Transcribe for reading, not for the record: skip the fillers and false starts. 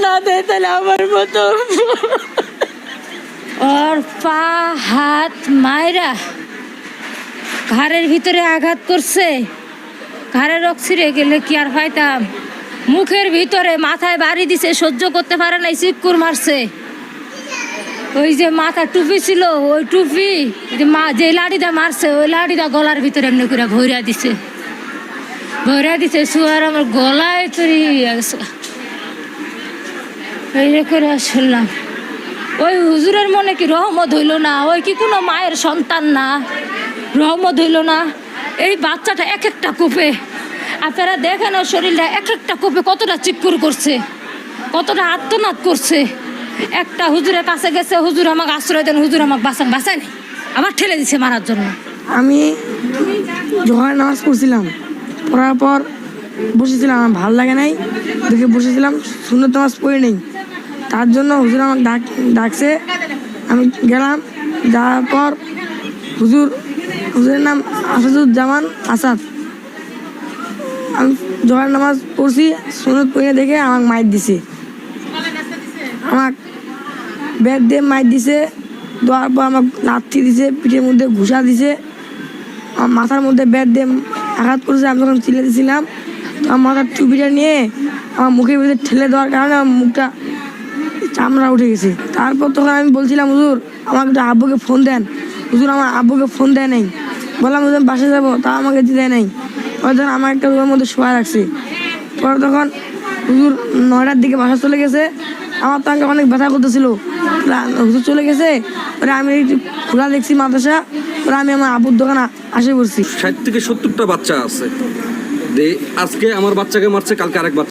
না দেয় তাহলে আমার মতো ওর পা হাত মায়েরা ঘাড়ের ভিতরে আঘাত করছে। ঘাড়ের রক ছিঁড়ে গেলে কি আর পাইতাম। মুখের ভিতরে মাথায় বাড়ি দিছে, সহ্য করতে পারে নাই, চিক্কুর মারছে। ওই যে মাথা টুপি ছিল, ওই টুপি যে লাঠিটা মারছে, ওই লাঠিটা গলার ভিতরে এমনি করে ভইরা দিছে। শুয়ার আমার গলায় তৈরি গেছে। এই করে শুনলাম ওই হুজুরের মনে কি রহমত হইল না? ওই কি কোনো মায়ের সন্তান না? রহমত হইল না? এই বাচ্চাটা এক একটা কোপে, আপনারা দেখেন ওর শরীরটা এক একটা কোপে কতটা চিক্কুর করছে, কতটা আত্মনাদ করছে। একটা হুজুরের কাছে গেছে, হুজুর আমাকে আশ্রয় দেন, হুজুর আমাকে বাঁচায়নি, আবার ঠেলে দিছে মারার জন্য। আমি জোহরের নামাজ পড়ছিলাম, পড়ার পর বসেছিলাম, আমার ভালো লাগে নাই দেখে বসেছিলাম, সুন্নত নামাজ পড়ে নেই। তার জন্য হুজুর আমাকে ডাকছে, আমি গেলাম। যাওয়ার পর হুজুরের নাম আসাদুজ্জামান আসাদ। আমি জোহরের নামাজ পড়ছি, সুন্নত পড়ে দেখে আমাকে মাইর দিছে, আমাকে ব্যাট দিয়ে মাইর দিছে। দেওয়ার পর আমাকে লাথি দিছে, পিঠের মধ্যে ঘুষা দিছে, আমার মাথার মধ্যে ব্যাট দিয়ে আঘাত করেছে। আমি যখন চিল্লাতেছিলাম, তো আমার মাথার টুপিটা নিয়ে আমার মুখের ভিতরে ঠেলে দেওয়ার কারণে আমার মুখটা চামড়া উঠে গেছে। তারপর তখন আমি বলছিলাম, হুজুর আমাকে একটু আব্বুকে ফোন দেন। হুজুর আমার আব্বুকে ফোন দেয় নাই। বললাম হুজুর বাসায় যাবো, তা আমাকে দেয় নাই। পরে তখন আমার একটা রুমের মধ্যে শোয়া রাখছে। পরে তখন হুজুর 9টার দিকে বাসা চলে গেছে। আমার তো অনেক ব্যথা করতেছিল, হুজুর চলে গেছে। পরে আমি একটু খোলা দেখছি মাদ্রাসা, পরে আমি আমার আব্বুর দোকানে আসে পড়ছি। 60 থেকে 70টা বাচ্চা আছে। আজকে আমার বাচ্চাকে মারছে, কালকে আরেক বাচ্চা